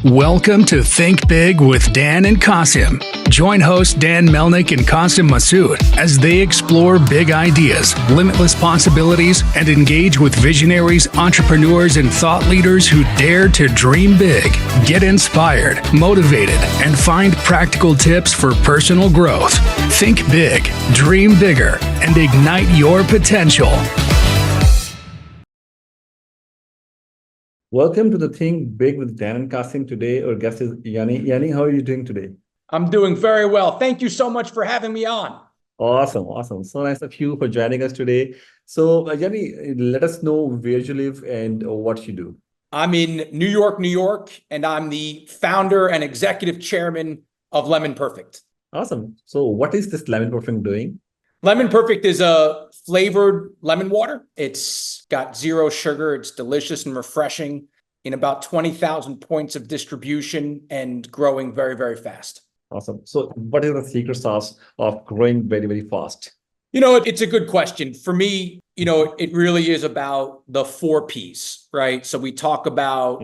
Welcome to Think Big with Dan and Qasim. Join hosts Dan Melnick and Qasim Masood as they explore big ideas, limitless possibilities, and engage with visionaries, entrepreneurs, and thought leaders who dare to dream big, get inspired, motivated, and find practical tips for personal growth. Think big, dream bigger, and ignite your potential. Welcome to the Think Big with Dan and Qasim. Today, our guest is Yanni. Yanni, how are you doing today? I'm doing very well. Thank you so much for having me on. Awesome. So nice of you for joining us today. So, Yanni, let us know where you live and what you do. I'm in New York, and I'm the founder and executive chairman of Lemon Perfect. Awesome. So, what is this Lemon Perfect doing? Lemon Perfect is a flavored lemon water. It's got zero sugar. It's delicious and refreshing, in about 20,000 points of distribution and growing very, very fast. Awesome. So, what is the secret sauce of growing very, very fast? It's a good question. For me, it really is about the 4 Ps, right? So we talk about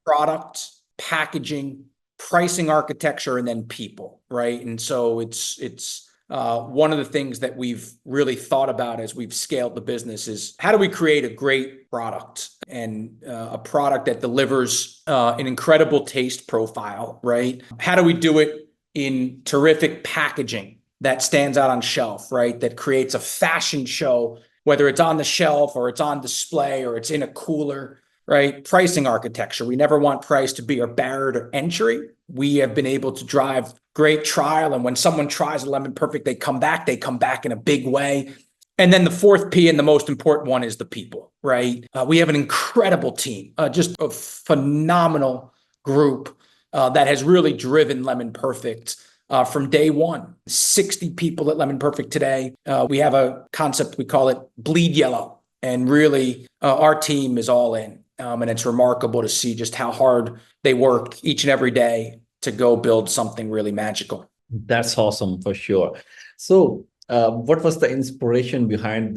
product, packaging, pricing architecture, and then people, right? And so it's one of the things that we've really thought about as we've scaled the business is how do we create a great product and a product that delivers an incredible taste profile, right? How do we do it in terrific packaging that stands out on shelf, right? That creates a fashion show, whether it's on the shelf or it's on display or it's in a cooler, right? Pricing architecture. We never want price to be a barrier to entry. We have been able to drive great trial. And when someone tries a Lemon Perfect, they come back in a big way. And then the 4th P and the most important one is the people, right? We have an incredible team, just a phenomenal group that has really driven Lemon Perfect from day one. 60 people at Lemon Perfect today. We have a concept, we call it Bleed Yellow. And really, our team is all in. And it's remarkable to see just how hard they work each and every day to go build something really magical. That's awesome for sure. So, what was the inspiration behind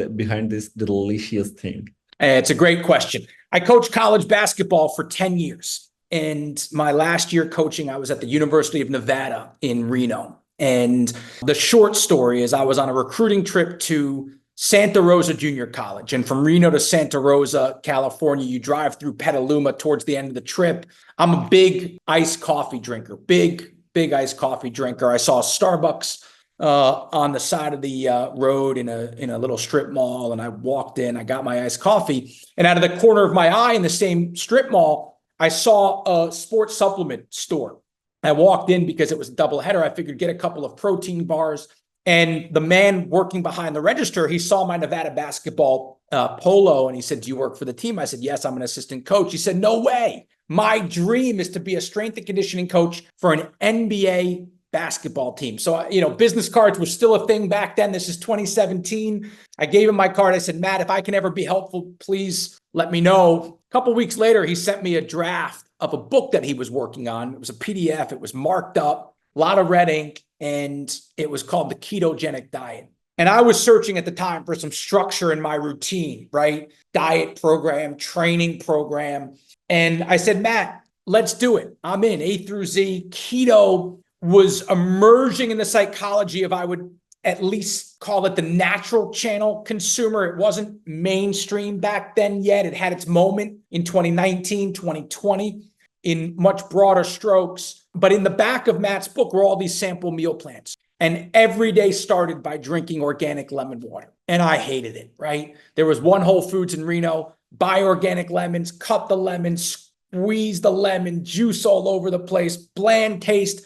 this delicious thing? It's a great question. I coached college basketball for 10 years. And my last year coaching, I was at the University of Nevada in Reno. And the short story is I was on a recruiting trip to Santa Rosa Junior College. And from Reno to Santa Rosa, California, you drive through Petaluma towards the end of the trip. I'm a big iced coffee drinker, big iced coffee drinker. I saw Starbucks on the side of the road in a little strip mall. And I walked in, I got my iced coffee. And out of the corner of my eye in the same strip mall, I saw a sports supplement store. I walked in because it was a doubleheader. I figured get a couple of protein bars. And the man working behind the register, he saw my Nevada basketball polo and he said, "Do you work for the team?" I said, "Yes, I'm an assistant coach." He said, "No way. My dream is to be a strength and conditioning coach for an NBA basketball team." So, business cards were still a thing back then. This is 2017. I gave him my card. I said, "Matt, if I can ever be helpful, please let me know." A couple of weeks later, he sent me a draft of a book that he was working on. It was a PDF. It was marked up, a lot of red ink. And it was called the ketogenic diet. And I was searching at the time for some structure in my routine, right? Diet program, training program. And I said, "Matt, let's do it. I'm in A through Z." Keto was emerging in the psychology of, I would at least call it the natural channel consumer. It wasn't mainstream back then yet. It had its moment in 2019, 2020 in much broader strokes. But in the back of Matt's book were all these sample meal plans. And every day started by drinking organic lemon water. And I hated it, right? There was one Whole Foods in Reno, buy organic lemons, cut the lemons, squeeze the lemon, juice all over the place, bland taste.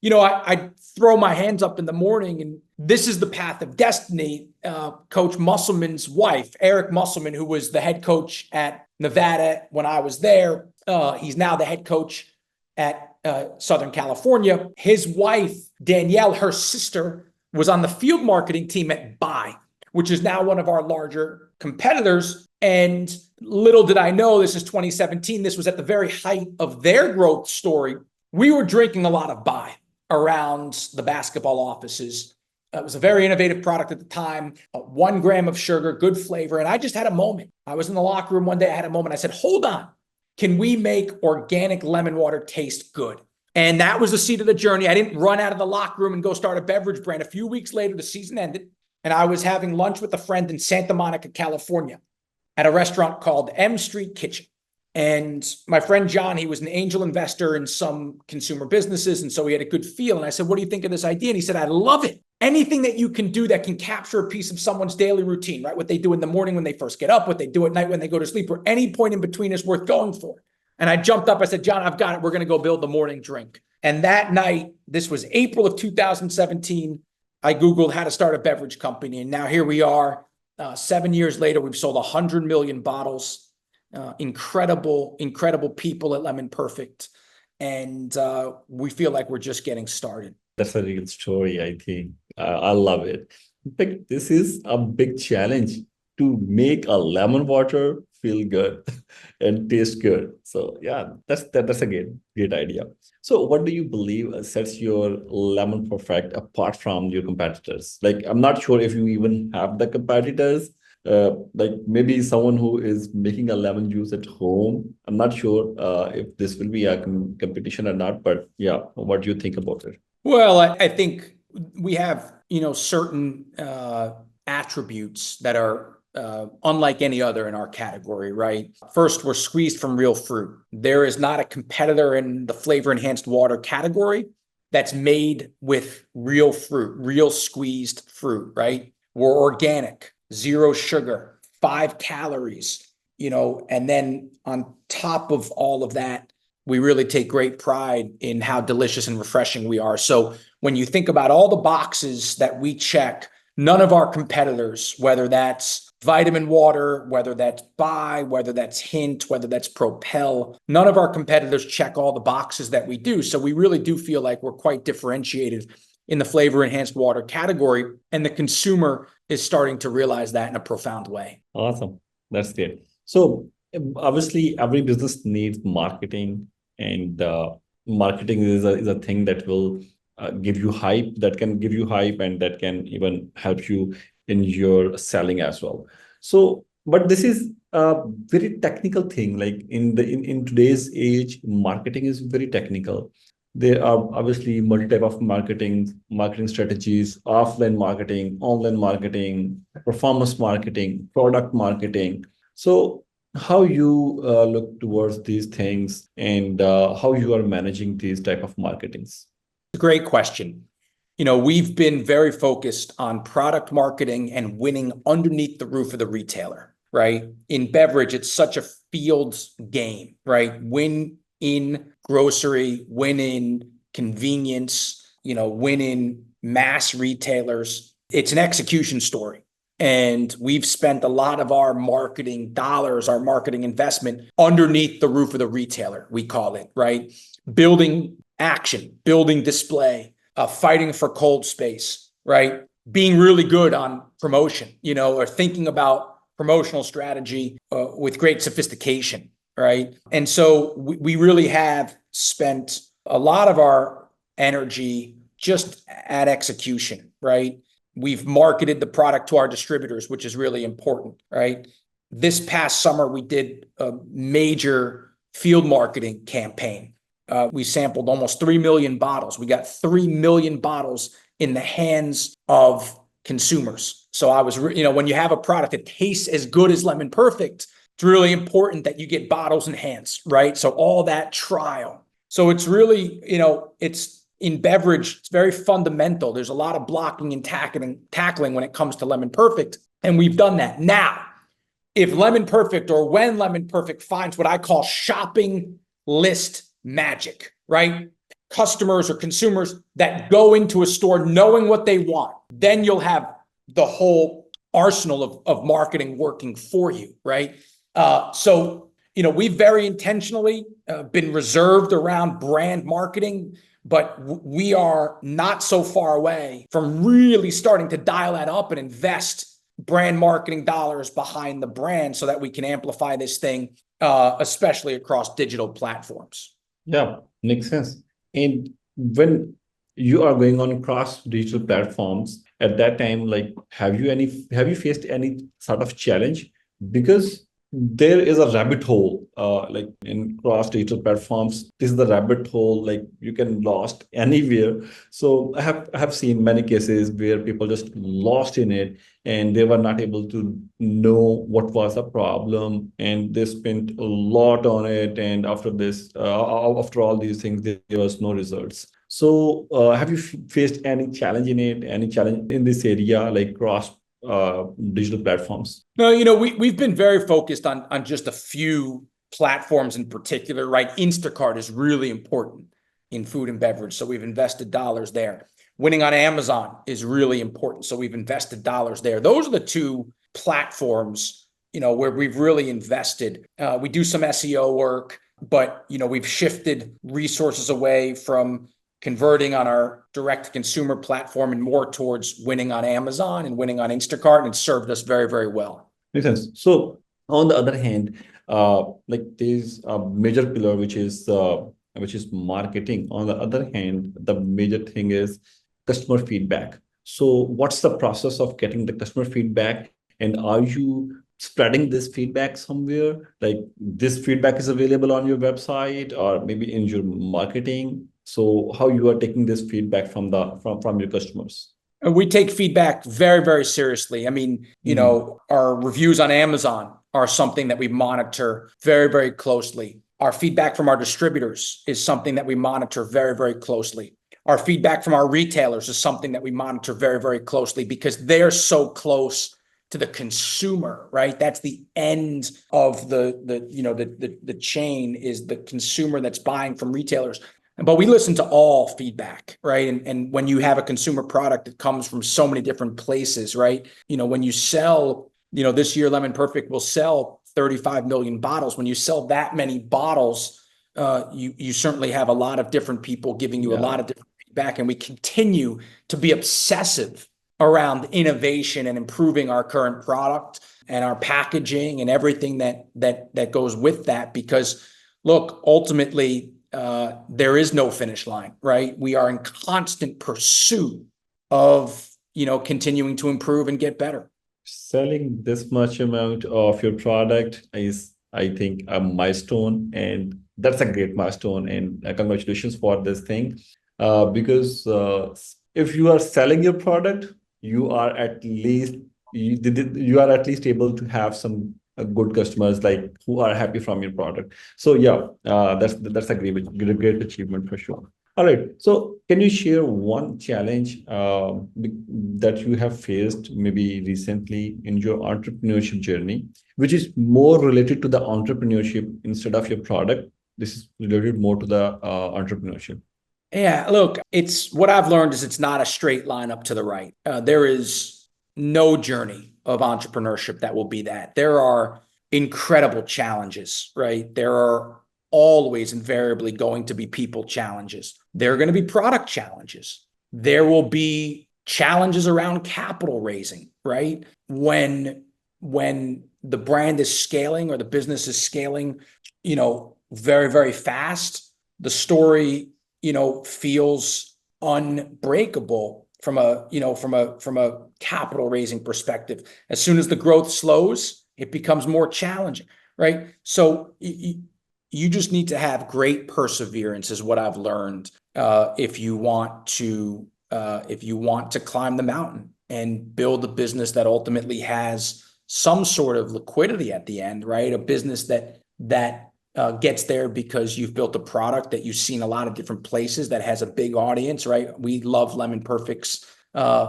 I throw my hands up in the morning, and this is the path of destiny. Coach Musselman's wife, Eric Musselman, who was the head coach at Nevada when I was there, he's now the head coach at Southern California. His wife, Danielle, her sister, was on the field marketing team at Buy, which is now one of our larger competitors. And little did I know, this is 2017. This was at the very height of their growth story. We were drinking a lot of Buy around the basketball offices. It was a very innovative product at the time, 1 gram of sugar, good flavor. And I just had a moment. I was in the locker room one day. I had a moment. I said, "Hold on. can we make organic lemon water taste good? And that was the seed of the journey. I didn't run out of the locker room and go start a beverage brand. A few weeks later, the season ended, and I was having lunch with a friend in Santa Monica, California, at a restaurant called M Street Kitchen. And my friend John, he was an angel investor in some consumer businesses, and so he had a good feel. And I said, what do you think of this idea? And he said, I love it. Anything that you can do that can capture a piece of someone's daily routine, right? What they do in the morning when they first get up, what they do at night when they go to sleep, or any point in between is worth going for. And I jumped up, I said, John, I've got it. We're going to go build the morning drink. And that night, this was April of 2017, I Googled how to start a beverage company. And now here we are, 7 years later, we've sold 100 million bottles. Incredible people at Lemon Perfect. And we feel like we're just getting started. That's a real story, I think. I love it. In fact, this is a big challenge to make a lemon water feel good and taste good. So yeah, that's a great idea. So what do you believe sets your Lemon Perfect apart from your competitors? Like, I'm not sure if you even have the competitors. Like maybe someone who is making a lemon juice at home. I'm not sure if this will be a competition or not, but yeah, what do you think about it? Well, I think we have, certain attributes that are unlike any other in our category, right? First, we're squeezed from real fruit. There is not a competitor in the flavor enhanced water category that's made with real fruit, real squeezed fruit, right? We're organic, 0 sugar, 5 calories, and then on top of all of that, we really take great pride in how delicious and refreshing we are. So when you think about all the boxes that we check, none of our competitors, whether that's Vitamin Water, whether that's Buy, whether that's Hint, whether that's Propel, none of our competitors check all the boxes that we do. So we really do feel like we're quite differentiated in the flavor enhanced water category, and the consumer is starting to realize that in a profound way. Awesome. That's great. So obviously every business needs marketing, and marketing is a thing that will give you hype, and that can even help you in your selling as well. So, but this is a very technical thing. Like in today's age, marketing is very technical. There are obviously multi-type of marketing strategies: offline marketing, online marketing, performance marketing, product marketing. So how you look towards these things, and how you are managing these type of marketings? Great question. We've been very focused on product marketing and winning underneath the roof of the retailer, right? In beverage, it's such a field game, right? Win in grocery, win in convenience, win in mass retailers. It's an execution story. And we've spent a lot of our marketing dollars, our marketing investment underneath the roof of the retailer, we call it, right? Building action, building display, fighting for cold space, right? Being really good on promotion, or thinking about promotional strategy with great sophistication, right? And so we really have spent a lot of our energy just at execution, right? We've marketed the product to our distributors, which is really important, right? This past summer, we did a major field marketing campaign. We sampled almost 3 million bottles. We got 3 million bottles in the hands of consumers. So I was, when you have a product that tastes as good as Lemon Perfect, it's really important that you get bottles in hands, right? So all that trial. So it's really, it's in beverage, it's very fundamental. There's a lot of blocking and tackling when it comes to Lemon Perfect. And we've done that. Now, if Lemon Perfect, or when Lemon Perfect finds what I call shopping list magic, right? Customers or consumers that go into a store knowing what they want, then you'll have the whole arsenal of marketing working for you, right? So we've very intentionally been reserved around brand marketing, but we are not so far away from really starting to dial that up and invest brand marketing dollars behind the brand so that we can amplify this thing, especially across digital platforms. Yeah, makes sense. And when you are going on cross digital platforms, at that time, like, have you faced any sort of challenge? Because there is a rabbit hole, like in cross digital platforms. This is the rabbit hole, like you can lost anywhere. So I have seen many cases where people just lost in it and they were not able to know what was the problem, and they spent a lot on it. And after this, after all these things, there was no results. So, have you faced any challenge in it, any challenge in this area, like cross digital platforms? No, we've been very focused on just a few platforms in particular, right? Instacart is really important in food and beverage, so we've invested dollars there. Winning on Amazon is really important, so we've invested dollars there. Those are the two platforms, where we've really invested. We do some SEO work, but we've shifted resources away from converting on our direct consumer platform and more towards winning on Amazon and winning on Instacart, and it served us very, very well. Makes sense. So on the other hand, like there's a major pillar which is marketing. On the other hand, the major thing is customer feedback. So what's the process of getting the customer feedback, and are you spreading this feedback somewhere? Like this feedback is available on your website or maybe in your marketing. So how you are taking this feedback from your customers? And we take feedback very, very seriously. I mean, our reviews on Amazon are something that we monitor very, very closely. Our feedback from our distributors is something that we monitor very, very closely. Our feedback from our retailers is something that we monitor very, very closely because they're so close to the consumer, right? That's the end of the chain, is the consumer that's buying from retailers. But we listen to all feedback, right? And when you have a consumer product that comes from so many different places, right? When you sell, this year Lemon Perfect will sell 35 million bottles. When you sell that many bottles, you certainly have a lot of different people giving you a lot of different feedback. And we continue to be obsessive around innovation and improving our current product and our packaging and everything that goes with that. Because look, ultimately, there is no finish line, right? We are in constant pursuit of, continuing to improve and get better. Selling this much amount of your product is, I think, a milestone, and that's a great milestone. And congratulations for this thing, because if you are selling your product, you are at least able to have some good customers, like who are happy from your product. So yeah, that's a great achievement for sure. All right. So can you share one challenge that you have faced maybe recently in your entrepreneurship journey, which is more related to the entrepreneurship instead of your product? This is related more to the entrepreneurship. Yeah, look, it's what I've learned is it's not a straight line up to the right. There is no journey of entrepreneurship that will be that. There are incredible challenges, right? There are always invariably going to be people challenges. There are going to be product challenges. There will be challenges around capital raising, right? When the brand is scaling or the business is scaling, very, very fast, the story, feels unbreakable from a capital raising perspective. As soon as the growth slows, it becomes more challenging, right? So you just need to have great perseverance, is what I've learned, if you want to climb the mountain and build a business that ultimately has some sort of liquidity at the end, right? A business that gets there because you've built a product that you've seen a lot of different places, that has a big audience, right? We love Lemon Perfect's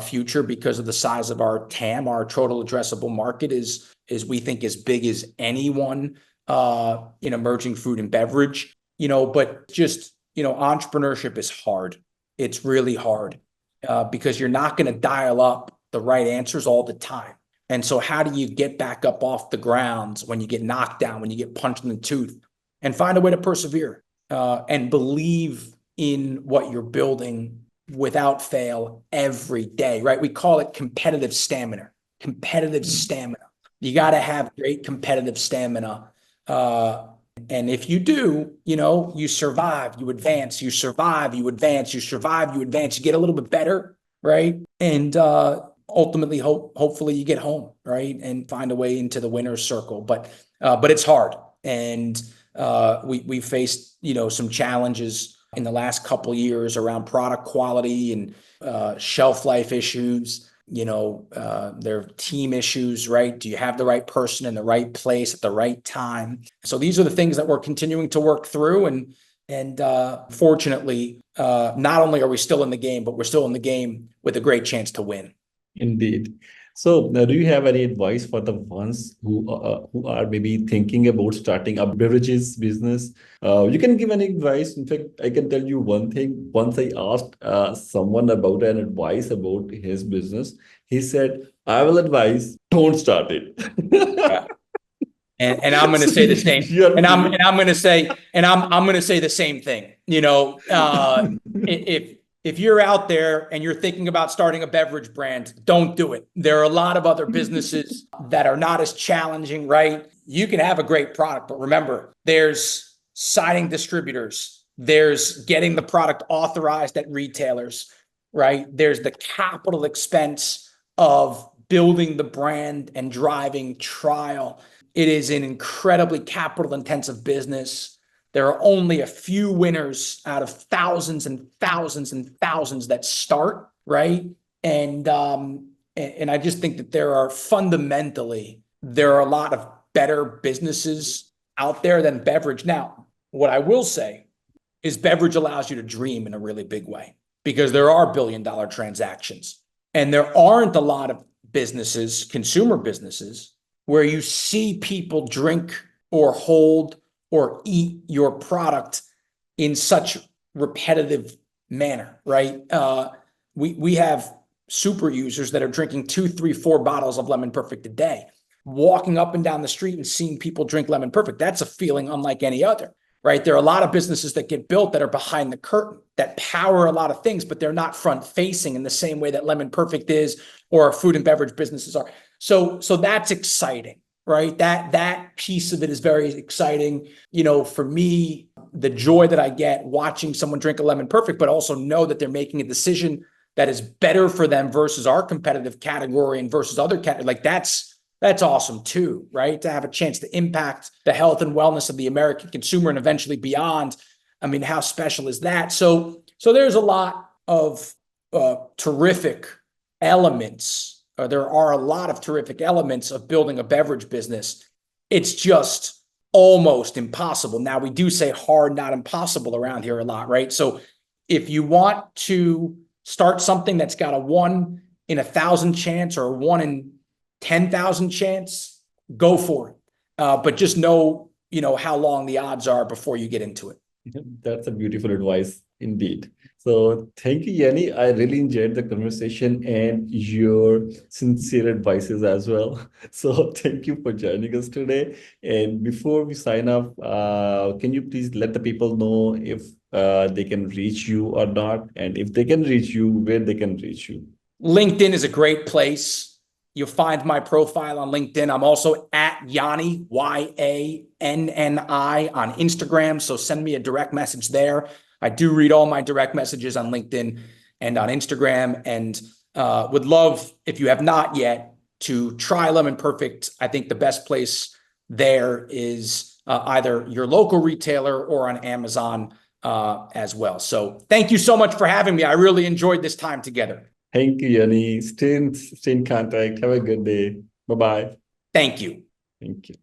future because of the size of our TAM. Our total addressable market is we think as big as anyone in emerging food and beverage, but just, entrepreneurship is hard. It's really hard because you're not going to dial up the right answers all the time. And so how do you get back up off the ground when you get knocked down, when you get punched in the tooth, and find a way to persevere and believe in what you're building without fail every day, right? We call it competitive stamina. You got to have great competitive stamina. And if you do, you survive, you advance, you survive, you advance, you survive, you advance, you get a little bit better, right? And ultimately, hopefully you get home, right? And find a way into the winner's circle. But but it's hard. And we faced, some challenges in the last couple of years around product quality and shelf life issues. There are team issues, right? Do you have the right person in the right place at the right time? So these are the things that we're continuing to work through. And fortunately, not only are we still in the game, but we're still in the game with a great chance to win. Indeed. So now, do you have any advice for the ones who are maybe thinking about starting a beverages business? You can give any advice. In fact, I can tell you one thing. Once I asked someone about an advice about his business, he said, "I will advise, don't start it." And I'm going to say the same. And I'm going to say the same thing. If you're out there and you're thinking about starting a beverage brand, don't do it. There are a lot of other businesses that are not as challenging, right? You can have a great product, but remember, there's signing distributors, there's getting the product authorized at retailers, right? There's the capital expense of building the brand and driving trial. It is an incredibly capital intensive business. There are only a few winners out of thousands and thousands and thousands that start, right? And I just think that there are a lot of better businesses out there than beverage. Now, what I will say is beverage allows you to dream in a really big way because there are billion-dollar transactions. And there aren't a lot of businesses, consumer businesses, where you see people drink or hold or eat your product in such repetitive manner, right? We have super users that are drinking 2, 3, 4 bottles of Lemon Perfect a day, walking up and down the street and seeing people drink Lemon Perfect. That's a feeling unlike any other, right? There are a lot of businesses that get built that are behind the curtain, that power a lot of things, but they're not front facing in the same way that Lemon Perfect is or food and beverage businesses are. So that's exciting. Right. That piece of it is very exciting. For me, the joy that I get watching someone drink a Lemon Perfect, but also know that they're making a decision that is better for them versus our competitive category and versus other categories. Like that's awesome too, right? To have a chance to impact the health and wellness of the American consumer and eventually beyond. I mean, how special is that? So there's a lot of terrific elements. There are a lot of terrific elements of building a beverage business. It's just almost impossible. Now, we do say hard, not impossible around here a lot, right? So if you want to start something that's got a 1 in 1,000 chance or a 1 in 10,000 chance, go for it. But just know, how long the odds are before you get into it. That's a beautiful advice indeed. So thank you, Yanni. I really enjoyed the conversation and your sincere advices as well. So thank you for joining us today. And before we sign off, can you please let the people know if they can reach you or not? And if they can reach you, where they can reach you? LinkedIn is a great place. You'll find my profile on LinkedIn. I'm also at Yanni, Yanni, on Instagram. So send me a direct message there. I do read all my direct messages on LinkedIn and on Instagram, and would love, if you have not yet, to try Lemon Perfect. I think the best place there is either your local retailer or on Amazon as well. So thank you so much for having me. I really enjoyed this time together. Thank you, Yanni. Stay in contact. Have a good day. Bye-bye. Thank you. Thank you.